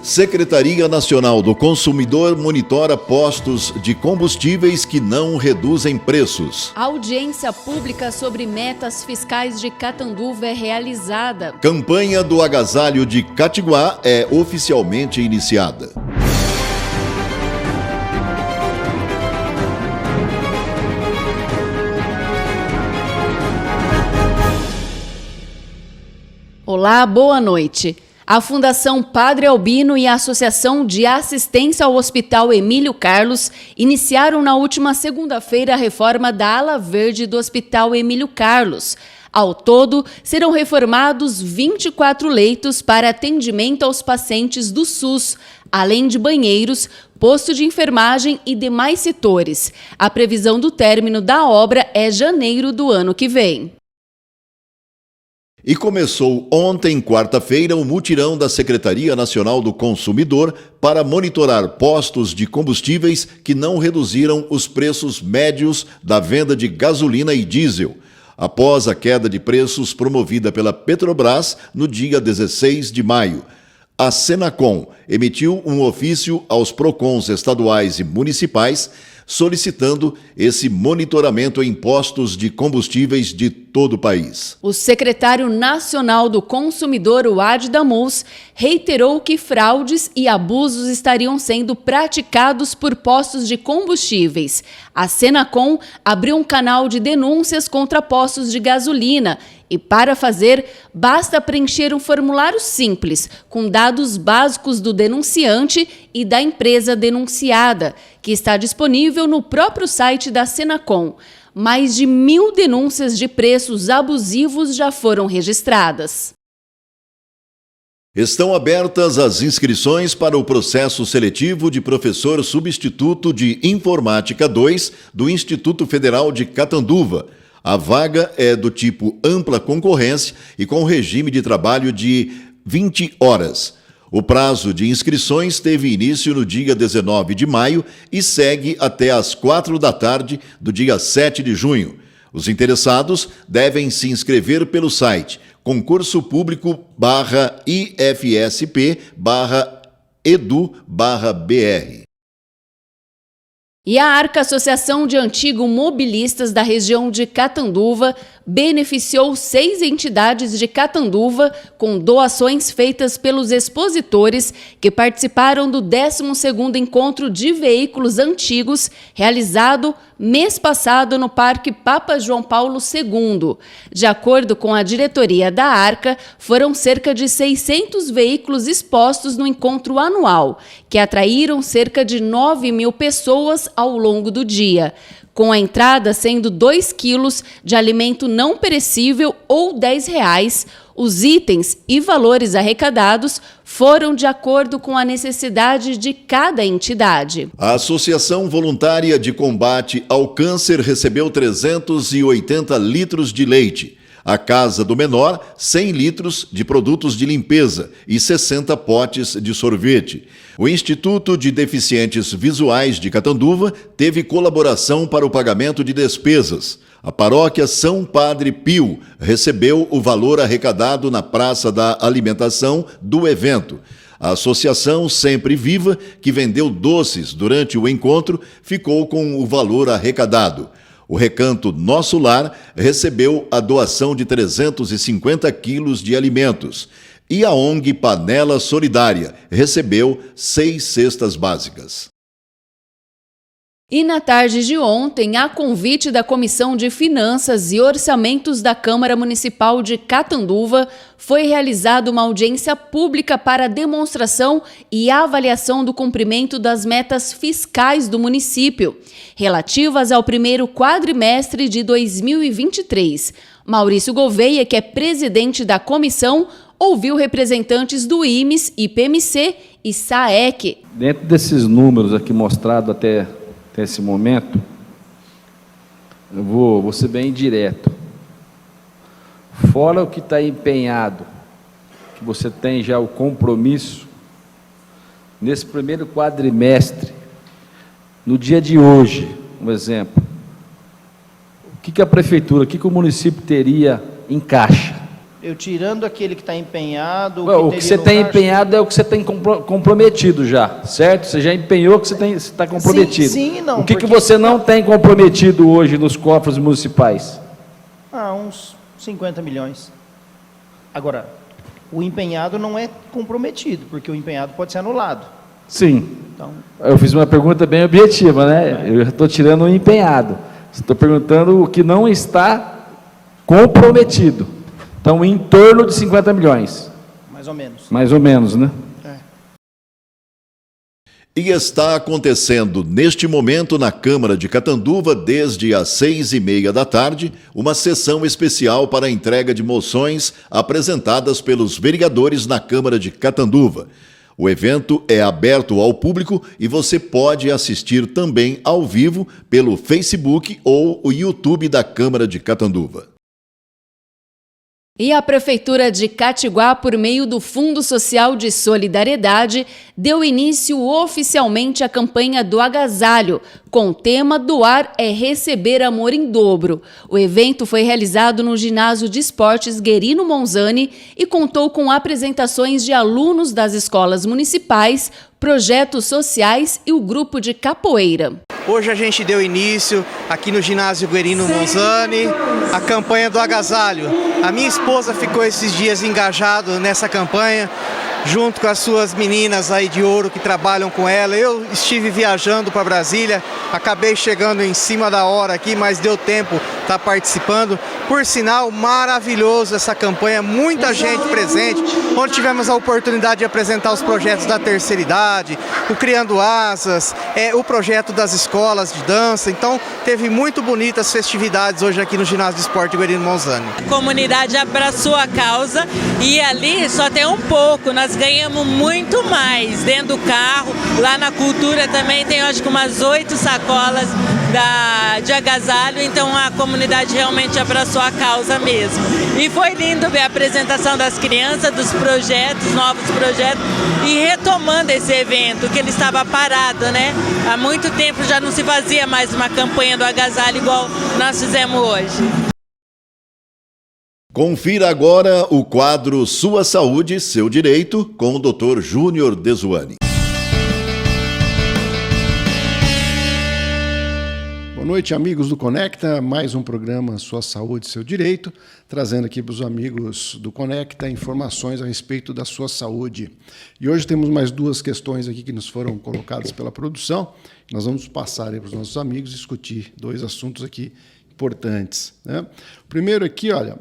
Secretaria Nacional do Consumidor monitora postos de combustíveis que não reduzem preços. A audiência pública sobre metas fiscais de Catanduva é realizada. Campanha do agasalho de Catiguá é oficialmente iniciada. Olá, boa noite. A Fundação Padre Albino e a Associação de Assistência ao Hospital Emílio Carlos iniciaram na última segunda-feira a reforma da ala verde do Hospital Emílio Carlos. Ao todo, serão reformados 24 leitos para atendimento aos pacientes do SUS, além de banheiros, posto de enfermagem e demais setores. A previsão do término da obra é janeiro do ano que vem. E começou ontem, quarta-feira, o mutirão da Secretaria Nacional do Consumidor para monitorar postos de combustíveis que não reduziram os preços médios da venda de gasolina e diesel, após a queda de preços promovida pela Petrobras no dia 16 de maio. A Senacom emitiu um ofício aos PROCONs estaduais e municipais solicitando esse monitoramento em postos de combustíveis de todo o país. O secretário nacional do consumidor, Wad Damus, reiterou que fraudes e abusos estariam sendo praticados por postos de combustíveis. A Senacom abriu um canal de denúncias contra postos de gasolina e, para fazer, basta preencher um formulário simples, com dados básicos do denunciante e da empresa denunciada, que está disponível no próprio site da Senacom. Mais de 1.000 denúncias de preços abusivos já foram registradas. Estão abertas as inscrições para o processo seletivo de professor substituto de Informática 2 do Instituto Federal de Catanduva. A vaga é do tipo ampla concorrência e com regime de trabalho de 20 horas. O prazo de inscrições teve início no dia 19 de maio e segue até às 4 da tarde do dia 7 de junho. Os interessados devem se inscrever pelo site concurso-público/ifsp/edu/br. E a Arca, Associação de Antigos Mobilistas da região de Catanduva, beneficiou 6 entidades de Catanduva com doações feitas pelos expositores que participaram do 12º Encontro de Veículos Antigos, realizado mês passado no Parque Papa João Paulo II. De acordo com a diretoria da Arca, foram cerca de 600 veículos expostos no encontro anual, que atraíram cerca de 9.000 pessoas ao longo do dia, com a entrada sendo 2 quilos de alimento não perecível ou R$10, os itens e valores arrecadados foram de acordo com a necessidade de cada entidade. A Associação Voluntária de Combate ao Câncer recebeu 380 litros de leite. A Casa do Menor, 100 litros de produtos de limpeza e 60 potes de sorvete. O Instituto de Deficientes Visuais de Catanduva teve colaboração para o pagamento de despesas. A paróquia São Padre Pio recebeu o valor arrecadado na Praça da Alimentação do evento. A Associação Sempre Viva, que vendeu doces durante o encontro, ficou com o valor arrecadado. O Recanto Nosso Lar recebeu a doação de 350 quilos de alimentos e a ONG Panela Solidária recebeu 6 cestas básicas. E na tarde de ontem, a convite da Comissão de Finanças e Orçamentos da Câmara Municipal de Catanduva, foi realizada uma audiência pública para demonstração e avaliação do cumprimento das metas fiscais do município, relativas ao primeiro quadrimestre de 2023. Maurício Gouveia, que é presidente da comissão, ouviu representantes do IMES, IPMC e SAEC. Dentro desses números aqui mostrados até esse momento, eu vou ser bem direto. Fora o que está empenhado, que você tem já o compromisso, nesse primeiro quadrimestre, no dia de hoje, um exemplo, o que a prefeitura, o que o município teria em caixa? Eu tirando aquele que está empenhado... O que você tem empenhado é o que você tem comprometido já, certo? Você já empenhou o que você está comprometido. Sim, não. O que você não tem comprometido hoje nos cofres municipais? Uns 50 milhões. Agora, o empenhado não é comprometido, porque o empenhado pode ser anulado. Sim. Então, eu fiz uma pergunta bem objetiva, né? Eu estou tirando o empenhado. Estou perguntando o que não está comprometido. Então, em torno de 50 milhões. mais ou menos. Mais ou menos, né? E está acontecendo neste momento na Câmara de Catanduva, desde as 6h30 da tarde, uma sessão especial para a entrega de moções apresentadas pelos vereadores na Câmara de Catanduva. O evento é aberto ao público e você pode assistir também ao vivo pelo Facebook ou o YouTube da Câmara de Catanduva. E a Prefeitura de Catiguá, por meio do Fundo Social de Solidariedade, deu início oficialmente à campanha do agasalho, com o tema Doar é Receber Amor em Dobro. O evento foi realizado no Ginásio de Esportes Guerino Monzani e contou com apresentações de alunos das escolas municipais, projetos sociais e o grupo de capoeira. Hoje a gente deu início aqui no ginásio Guerino Monzani, a campanha do agasalho. A minha esposa ficou esses dias engajado nessa campanha, junto com as suas meninas aí de ouro que trabalham com ela. Eu estive viajando para Brasília, acabei chegando em cima da hora aqui, mas deu tempo estar participando. Por sinal, maravilhoso essa campanha, muita gente presente, onde tivemos a oportunidade de apresentar os projetos da terceira idade, o Criando Asas, o projeto das escolas de dança. Então, teve muito bonitas festividades hoje aqui no Ginásio de Esporte Guerino Monzani. A comunidade abraçou a causa e ali só tem um pouco, nós ganhamos muito mais dentro do carro. Lá na cultura também tem, acho que umas 8 sacolas de agasalho, então a comunidade realmente abraçou a causa mesmo. E foi lindo ver a apresentação das crianças, dos projetos, novos projetos, e retomando esse evento, que ele estava parado, né? Há muito tempo já não se fazia mais uma campanha do agasalho igual nós fizemos hoje. Confira agora o quadro Sua Saúde, Seu Direito, com o Dr. Júnior Dezuani. Boa noite, amigos do Conecta, mais um programa Sua Saúde, Seu Direito, trazendo aqui para os amigos do Conecta informações a respeito da sua saúde. E hoje temos mais 2 questões aqui que nos foram colocadas pela produção. Nós vamos passar aí para os nossos amigos discutir 2 assuntos aqui importantes, né? O primeiro aqui, olha,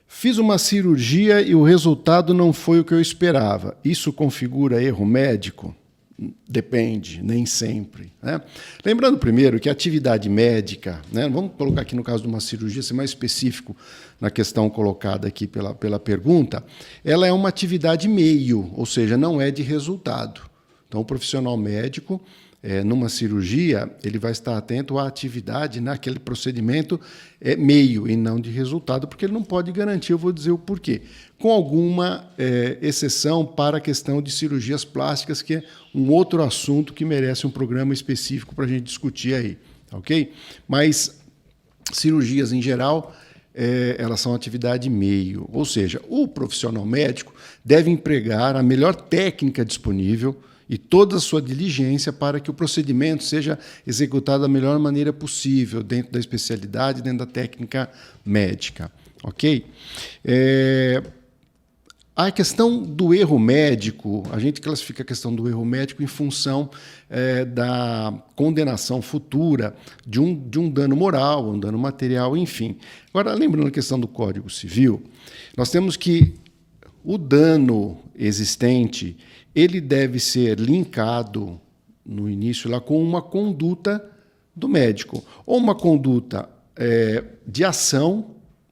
fiz uma cirurgia e o resultado não foi o que eu esperava. Isso configura erro médico? Depende, nem sempre, né? Lembrando primeiro que a atividade médica, né, vamos colocar aqui no caso de uma cirurgia, ser mais específico na questão colocada aqui pela pergunta, ela é uma atividade meio, ou seja, não é de resultado. Então, o profissional médico, numa cirurgia, ele vai estar atento à atividade naquele procedimento meio e não de resultado, porque ele não pode garantir, eu vou dizer o porquê. Com alguma exceção para a questão de cirurgias plásticas, que é um outro assunto que merece um programa específico para a gente discutir aí, ok? Mas cirurgias em geral, elas são atividade meio, ou seja, o profissional médico deve empregar a melhor técnica disponível e toda a sua diligência para que o procedimento seja executado da melhor maneira possível, dentro da especialidade, dentro da técnica médica. Ok? A questão do erro médico, a gente classifica a questão do erro médico em função da condenação futura de um dano moral, um dano material, enfim. Agora, lembrando a questão do Código Civil, nós temos que o dano existente ele deve ser linkado no início lá com uma conduta do médico, ou uma conduta de ação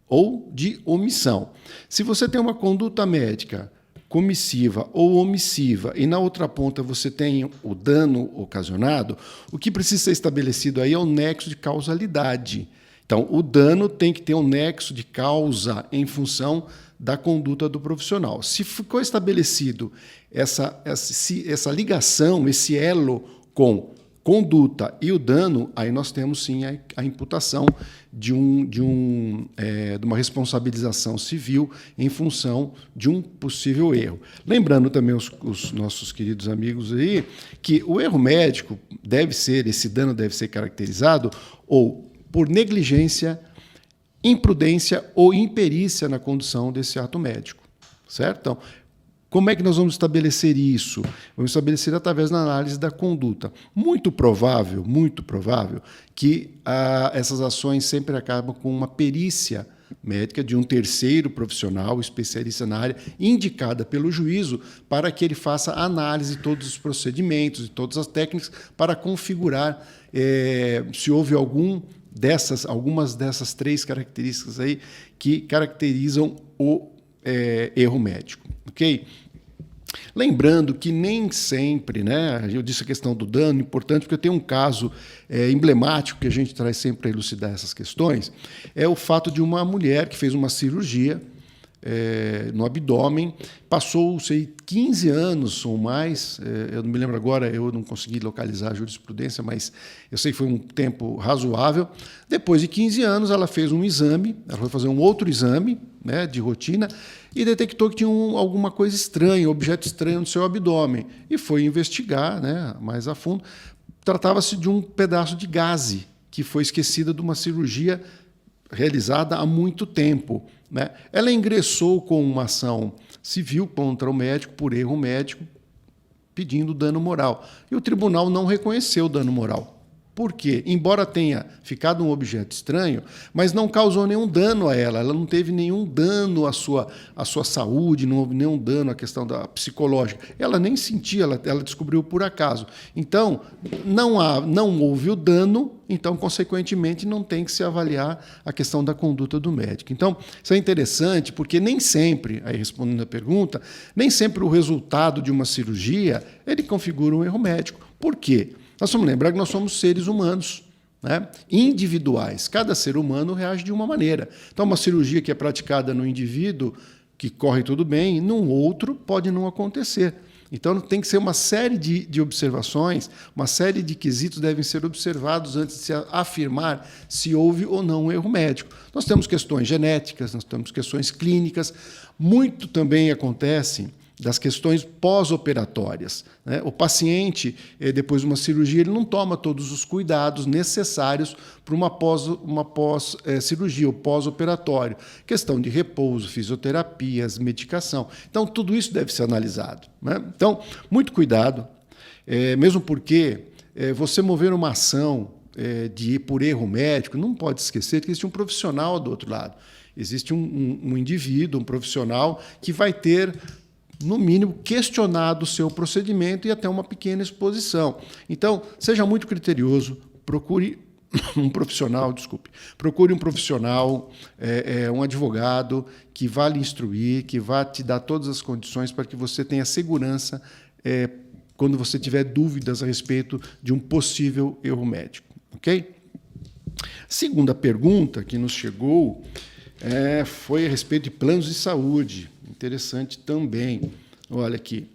ou de omissão. Se você tem uma conduta médica comissiva ou omissiva e na outra ponta você tem o dano ocasionado, o que precisa ser estabelecido aí é o nexo de causalidade. Então, o dano tem que ter um nexo de causa em função da conduta do profissional. Se ficou estabelecido essa ligação, esse elo com conduta e o dano, aí nós temos sim a imputação de uma responsabilização civil em função de um possível erro. Lembrando também os nossos queridos amigos aí que o erro médico esse dano deve ser caracterizado ou por negligência, imprudência ou imperícia na condução desse ato médico, certo? Então, como é que nós vamos estabelecer isso? Vamos estabelecer através da análise da conduta. Muito provável que essas ações sempre acabam com uma perícia médica de um terceiro profissional, especialista na área, indicada pelo juízo para que ele faça a análise de todos os procedimentos e todas as técnicas para configurar se houve algumas dessas 3 características aí que caracterizam o erro médico. Ok? Lembrando que nem sempre, né, eu disse a questão do dano, importante, porque eu tenho um caso emblemático que a gente traz sempre para elucidar essas questões, é o fato de uma mulher que fez uma cirurgia no abdômen, passou, 15 anos ou mais, eu não me lembro agora, eu não consegui localizar a jurisprudência, mas eu sei que foi um tempo razoável. Depois de 15 anos, ela fez um exame, ela foi fazer um outro exame, né, de rotina, e detectou que tinha alguma coisa estranha, um objeto estranho no seu abdômen, e foi investigar, né, mais a fundo. Tratava-se de um pedaço de gaze que foi esquecida de uma cirurgia realizada há muito tempo, né? Ela ingressou com uma ação civil contra o médico por erro médico, pedindo dano moral. E o tribunal não reconheceu o dano moral. Por quê? Embora tenha ficado um objeto estranho, mas não causou nenhum dano a ela. Ela não teve nenhum dano à sua saúde, não houve nenhum dano à questão psicológica. Ela nem sentia, ela descobriu por acaso. Então, não houve o dano, então, consequentemente, não tem que se avaliar a questão da conduta do médico. Então, isso é interessante, porque nem sempre, aí respondendo a pergunta, nem sempre o resultado de uma cirurgia ele configura um erro médico. Por quê? Nós vamos lembrar que nós somos seres humanos, né, individuais. Cada ser humano reage de uma maneira. Então, uma cirurgia que é praticada no indivíduo, que corre tudo bem, num outro pode não acontecer. Então, tem que ser uma série de observações, uma série de quesitos devem ser observados antes de se afirmar se houve ou não um erro médico. Nós temos questões genéticas, nós temos questões clínicas. Muito também acontece das questões pós-operatórias, né? O paciente, depois de uma cirurgia, ele não toma todos os cuidados necessários para uma pós-cirurgia, ou pós-operatório. Questão de repouso, fisioterapias, medicação. Então, tudo isso deve ser analisado, né? Então, muito cuidado, mesmo porque você mover uma ação por erro médico, não pode esquecer que existe um profissional do outro lado. Existe um indivíduo, um profissional, que vai ter, no mínimo, questionado o seu procedimento e até uma pequena exposição. Então, seja muito criterioso, procure um profissional, um advogado que vá lhe instruir, que vá te dar todas as condições para que você tenha segurança quando você tiver dúvidas a respeito de um possível erro médico. Ok? Segunda pergunta que nos chegou foi a respeito de planos de saúde. Interessante também. Olha aqui.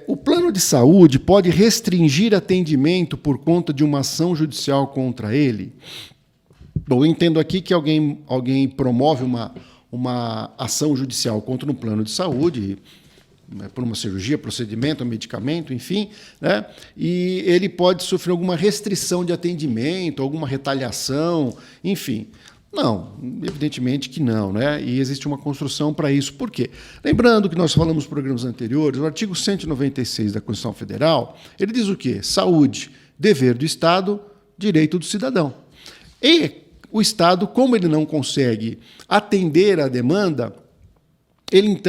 O plano de saúde pode restringir atendimento por conta de uma ação judicial contra ele? Bom, eu entendo aqui que alguém promove uma ação judicial contra um plano de saúde, por uma cirurgia, procedimento, medicamento, enfim, né? E ele pode sofrer alguma restrição de atendimento, alguma retaliação, enfim. Não, evidentemente que não, né? E existe uma construção para isso. Por quê? Lembrando que nós falamos nos programas anteriores, o artigo 196 da Constituição Federal, ele diz o quê? Saúde, dever do Estado, direito do cidadão. E o Estado, como ele não consegue atender à demanda, ele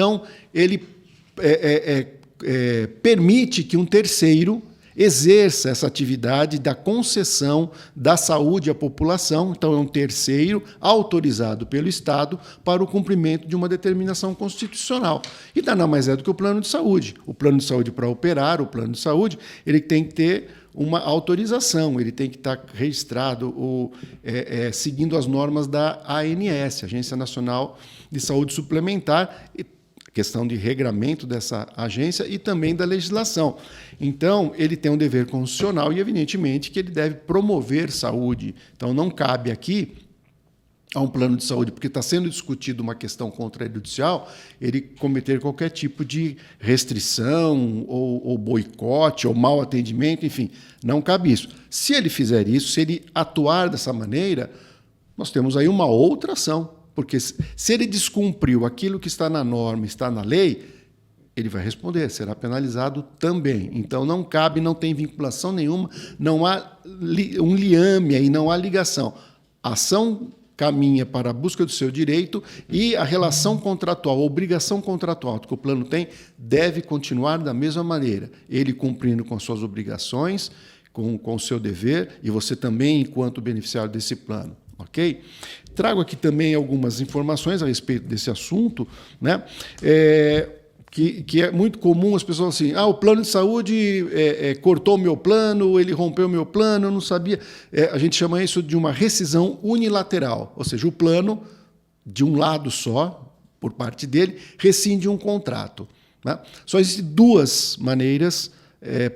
permite que um terceiro exerça essa atividade da concessão da saúde à população. Então, é um terceiro autorizado pelo Estado para o cumprimento de uma determinação constitucional. E nada mais é do que o plano de saúde. O plano de saúde, para operar o plano de saúde, ele tem que ter uma autorização, ele tem que estar registrado seguindo as normas da ANS, Agência Nacional de Saúde Suplementar. questão de regramento dessa agência e também da legislação. Então, ele tem um dever constitucional e, evidentemente, que ele deve promover saúde. Então, não cabe aqui a um plano de saúde, porque está sendo discutido uma questão contrajudicial, ele cometer qualquer tipo de restrição ou boicote ou mau atendimento, enfim, não cabe isso. Se ele fizer isso, se ele atuar dessa maneira, nós temos aí uma outra ação, porque se ele descumpriu aquilo que está na norma, está na lei, ele vai responder, será penalizado também. Então, não cabe, não tem vinculação nenhuma, não há um liame aí, não há ligação. A ação caminha para a busca do seu direito e a relação contratual, a obrigação contratual que o plano tem, deve continuar da mesma maneira. Ele cumprindo com suas obrigações, com o seu dever, e você também, enquanto beneficiário desse plano. Ok? Trago aqui também algumas informações a respeito desse assunto, né? Que é muito comum as pessoas assim, o plano de saúde cortou o meu plano, ele rompeu o meu plano, eu não sabia. A gente chama isso de uma rescisão unilateral, ou seja, o plano, de um lado só, por parte dele, rescinde um contrato. Né? Só existem duas maneiras,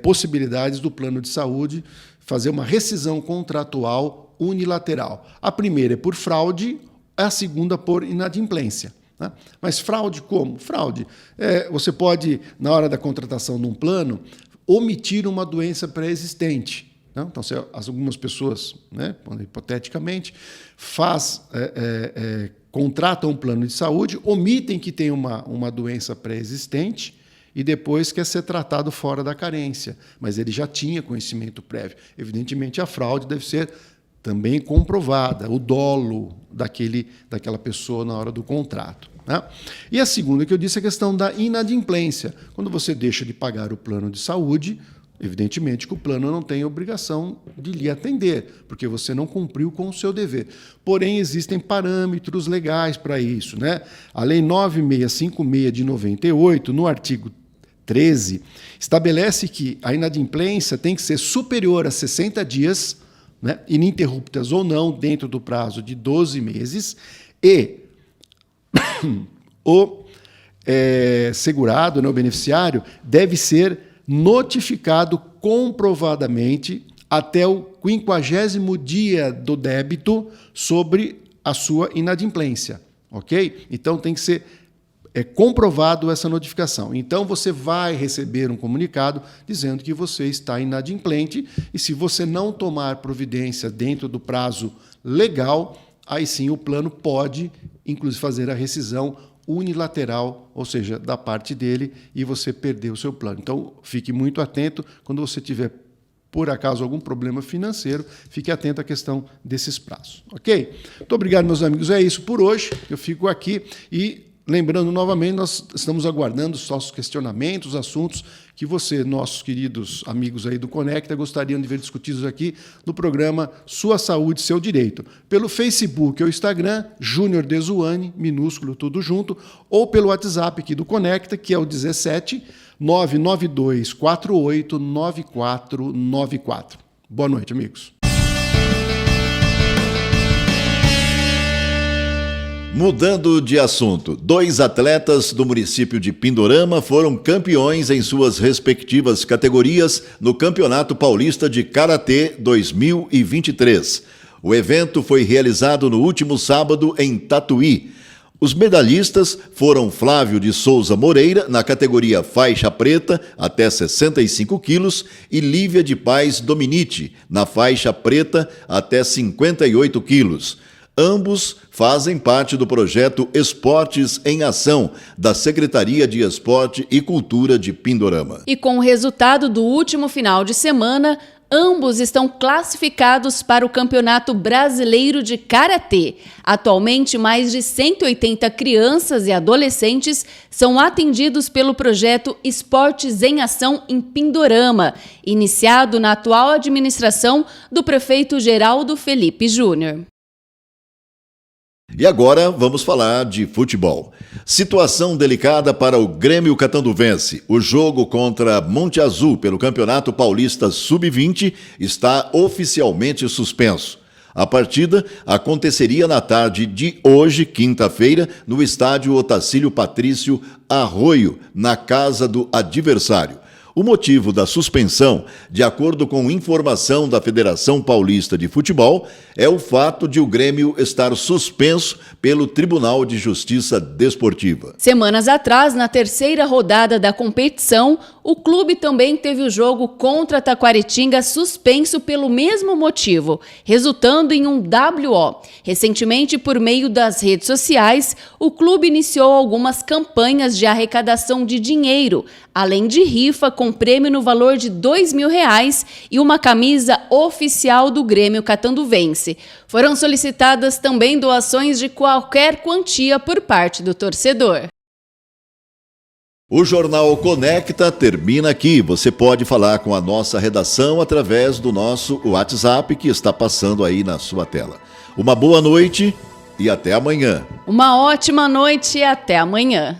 possibilidades do plano de saúde fazer uma rescisão contratual unilateral. A primeira é por fraude, a segunda por inadimplência. Mas fraude como? Fraude. Você pode, na hora da contratação de um plano, omitir uma doença pré-existente. Não? Então, se algumas pessoas, né, hipoteticamente, contratam um plano de saúde, omitem que tem uma doença pré-existente e depois quer ser tratado fora da carência. Mas ele já tinha conhecimento prévio. Evidentemente, a fraude deve ser também comprovada, o dolo daquela pessoa na hora do contrato. Né? E a segunda que eu disse é a questão da inadimplência. Quando você deixa de pagar o plano de saúde, evidentemente que o plano não tem obrigação de lhe atender, porque você não cumpriu com o seu dever. Porém, existem parâmetros legais para isso. Né? A Lei 9656 de 98, no artigo 13, estabelece que a inadimplência tem que ser superior a 60 dias, né, ininterruptas ou não, dentro do prazo de 12 meses, e o segurado, né, o beneficiário, deve ser notificado comprovadamente até o 50º dia do débito sobre a sua inadimplência. Ok? Então, tem que ser comprovado essa notificação. Então, você vai receber um comunicado dizendo que você está inadimplente e, se você não tomar providência dentro do prazo legal, aí sim o plano pode, inclusive, fazer a rescisão unilateral, ou seja, da parte dele, e você perder o seu plano. Então, fique muito atento quando você tiver, por acaso, algum problema financeiro, fique atento à questão desses prazos. Ok? Muito obrigado, meus amigos. É isso por hoje. Eu fico aqui e, lembrando novamente, nós estamos aguardando os nossos questionamentos, assuntos que você, nossos queridos amigos aí do Conecta, gostariam de ver discutidos aqui no programa Sua Saúde, Seu Direito. Pelo Facebook ou Instagram, Júnior Dezuani, minúsculo, tudo junto, ou pelo WhatsApp aqui do Conecta, que é o 17 992 48 9494. Boa noite, amigos. Mudando de assunto, 2 atletas do município de Pindorama foram campeões em suas respectivas categorias no Campeonato Paulista de Karatê 2023. O evento foi realizado no último sábado em Tatuí. Os medalhistas foram Flávio de Souza Moreira, na categoria faixa preta, até 65 quilos, e Lívia de Paz Dominici, na faixa preta, até 58 quilos. Ambos fazem parte do projeto Esportes em Ação, da Secretaria de Esporte e Cultura de Pindorama. E com o resultado do último final de semana, ambos estão classificados para o Campeonato Brasileiro de Karatê. Atualmente, mais de 180 crianças e adolescentes são atendidos pelo projeto Esportes em Ação em Pindorama, iniciado na atual administração do prefeito Geraldo Felipe Júnior. E agora vamos falar de futebol. Situação delicada para o Grêmio Catanduvense. O jogo contra Monte Azul pelo Campeonato Paulista Sub-20 está oficialmente suspenso. A partida aconteceria na tarde de hoje, quinta-feira, no estádio Otacílio Patrício Arroio, na casa do adversário. O motivo da suspensão, de acordo com informação da Federação Paulista de Futebol, é o fato de o Grêmio estar suspenso pelo Tribunal de Justiça Desportiva. Semanas atrás, na terceira rodada da competição, o clube também teve o jogo contra a Taquaritinga suspenso pelo mesmo motivo, resultando em um WO. Recentemente, por meio das redes sociais, o clube iniciou algumas campanhas de arrecadação de dinheiro, além de rifa com prêmio no valor de R$2.000 e uma camisa oficial do Grêmio Catanduvense. Foram solicitadas também doações de qualquer quantia por parte do torcedor. O Jornal Conecta termina aqui. Você pode falar com a nossa redação através do nosso WhatsApp que está passando aí na sua tela. Uma boa noite e até amanhã. Uma ótima noite e até amanhã.